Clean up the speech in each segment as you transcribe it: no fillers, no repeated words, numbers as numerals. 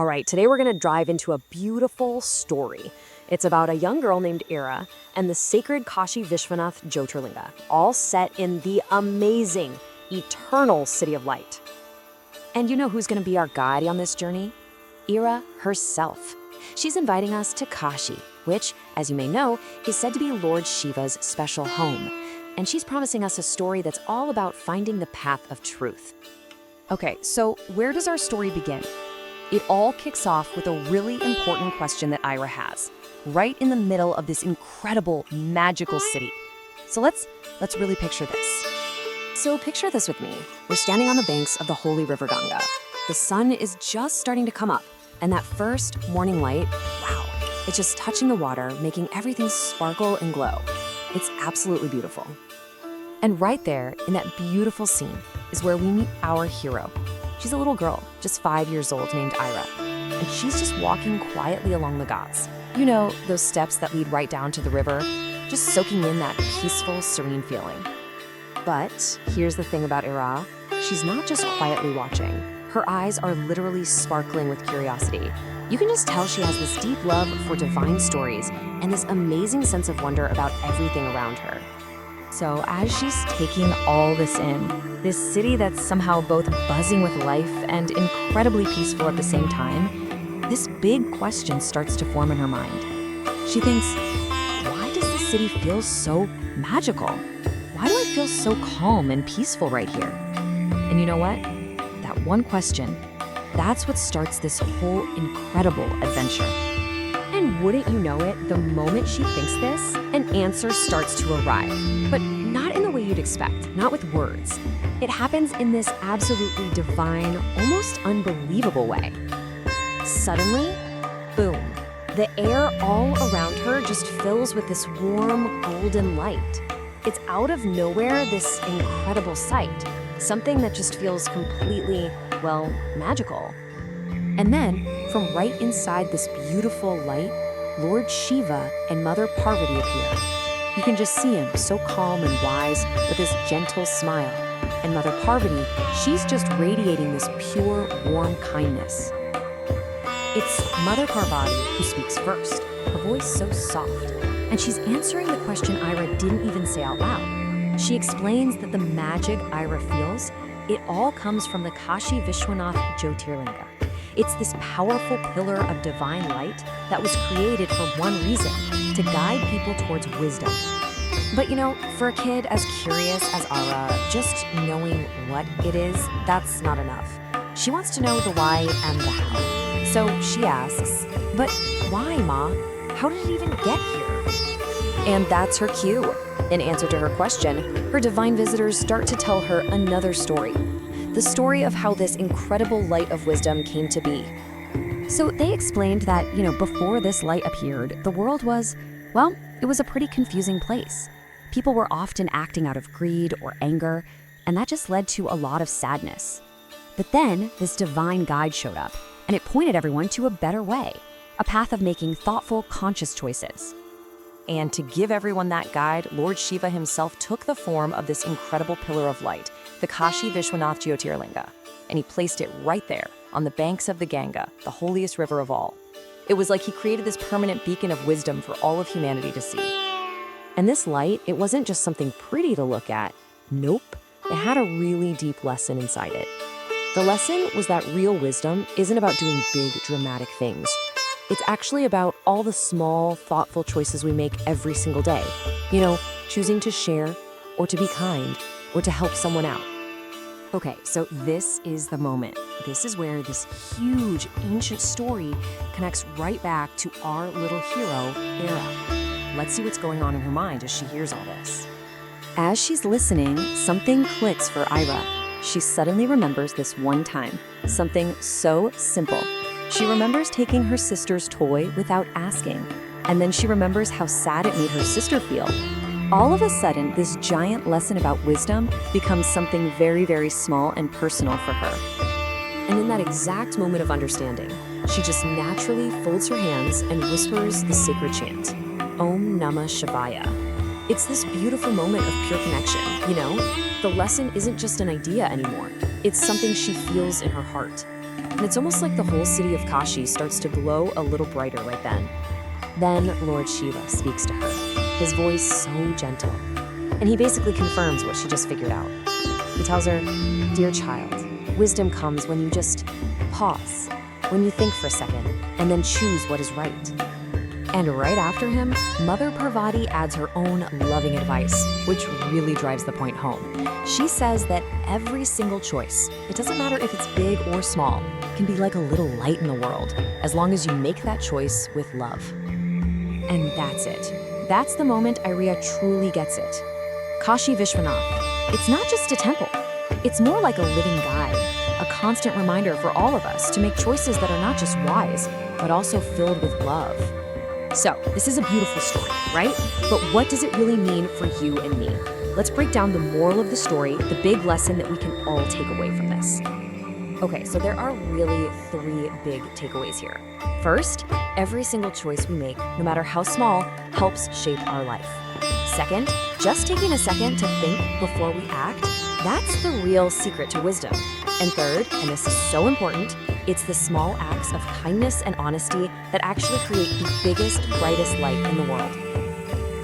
All right, today we're going to dive into a beautiful story. It's about a young girl named Ira and the sacred Kashi Vishwanath Jyotirlinga, all set in the amazing, eternal City of Light. And you know who's going to be our guide on this journey? Ira herself. She's inviting us to Kashi, which, as you may know, is said to be Lord Shiva's special home. And she's promising us a story that's all about finding the path of truth. Okay, so where does our story begin? It all kicks off with a really important question that Ira has, right in the middle of this incredible, magical city. So let's really picture this. So picture this with me. We're standing on the banks of the holy river Ganga. The sun is just starting to come up, and that first morning light, wow, it's just touching the water, making everything sparkle and glow. It's absolutely beautiful. And right there, in that beautiful scene, is where we meet our hero. She's a little girl, just 5 years old, named Ira. And she's just walking quietly along the ghats. You know, those steps that lead right down to the river, just soaking in that peaceful, serene feeling. But here's the thing about Ira. She's not just quietly watching. Her eyes are literally sparkling with curiosity. You can just tell she has this deep love for divine stories and this amazing sense of wonder about everything around her. So as she's taking all this in, this city that's somehow both buzzing with life and incredibly peaceful at the same time, this big question starts to form in her mind. She thinks, why does the city feel so magical? Why do I feel so calm and peaceful right here? And you know what? That one question, that's what starts this whole incredible adventure. And wouldn't you know it, the moment she thinks this, an answer starts to arrive. But not in the way you'd expect, not with words. It happens in this absolutely divine, almost unbelievable way. Suddenly, boom, the air all around her just fills with this warm, golden light. It's out of nowhere, this incredible sight, something that just feels completely, well, magical. And then, from right inside this beautiful light, Lord Shiva and Mother Parvati appear. You can just see him so calm and wise with his gentle smile. And Mother Parvati, she's just radiating this pure, warm kindness. It's Mother Parvati who speaks first, her voice so soft. And she's answering the question Ira didn't even say out loud. She explains that the magic Ira feels, it all comes from the Kashi Vishwanath Jyotirlinga. It's this powerful pillar of divine light that was created for one reason, to guide people towards wisdom. But you know, for a kid as curious as Ira, just knowing what it is, that's not enough. She wants to know the why and the how. So she asks, but why, Ma? How did it even get here? And that's her cue. In answer to her question, her divine visitors start to tell her another story. The story of how this incredible light of wisdom came to be. So they explained that, before this light appeared, the world was, well, it was a pretty confusing place. People were often acting out of greed or anger, and that just led to a lot of sadness. But then this divine guide showed up, and it pointed everyone to a better way, a path of making thoughtful, conscious choices. And to give everyone that guide, Lord Shiva himself took the form of this incredible pillar of light, the Kashi Vishwanath Jyotirlinga, and he placed it right there on the banks of the Ganga, the holiest river of all. It was like he created this permanent beacon of wisdom for all of humanity to see. And this light, it wasn't just something pretty to look at. Nope, it had a really deep lesson inside it. The lesson was that real wisdom isn't about doing big, dramatic things. It's actually about all the small, thoughtful choices we make every single day. Choosing to share, or to be kind, or to help someone out. Okay, so this is the moment. This is where this huge, ancient story connects right back to our little hero, Ira. Let's see what's going on in her mind as she hears all this. As she's listening, something clicks for Ira. She suddenly remembers this one time, something so simple. She remembers taking her sister's toy without asking, and then she remembers how sad it made her sister feel. All of a sudden, this giant lesson about wisdom becomes something very, very small and personal for her. And in that exact moment of understanding, she just naturally folds her hands and whispers the sacred chant, Om Namah Shivaya. It's this beautiful moment of pure connection, The lesson isn't just an idea anymore. It's something she feels in her heart. And it's almost like the whole city of Kashi starts to glow a little brighter right then. Then Lord Shiva speaks to her, his voice so gentle. And he basically confirms what she just figured out. He tells her, "Dear child, wisdom comes when you just pause, when you think for a second, and then choose what is right." And right after him, Mother Parvati adds her own loving advice, which really drives the point home. She says that every single choice, it doesn't matter if it's big or small, can be like a little light in the world, as long as you make that choice with love. And that's it. That's the moment Iria truly gets it. Kashi Vishwanath, it's not just a temple. It's more like a living guide, a constant reminder for all of us to make choices that are not just wise, but also filled with love. So, this is a beautiful story, right? But what does it really mean for you and me? Let's break down the moral of the story, the big lesson that we can all take away from this. Okay, so there are really 3 big takeaways here. First, every single choice we make, no matter how small, helps shape our life. Second, just taking a second to think before we act, that's the real secret to wisdom. And third, and this is so important, it's the small acts of kindness and honesty that actually create the biggest, brightest light in the world.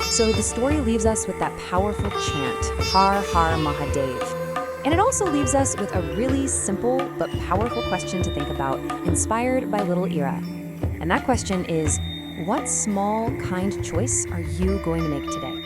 So the story leaves us with that powerful chant, Har Har Mahadev. And it also leaves us with a really simple but powerful question to think about, inspired by little Ira. And that question is, what small, kind choice are you going to make today?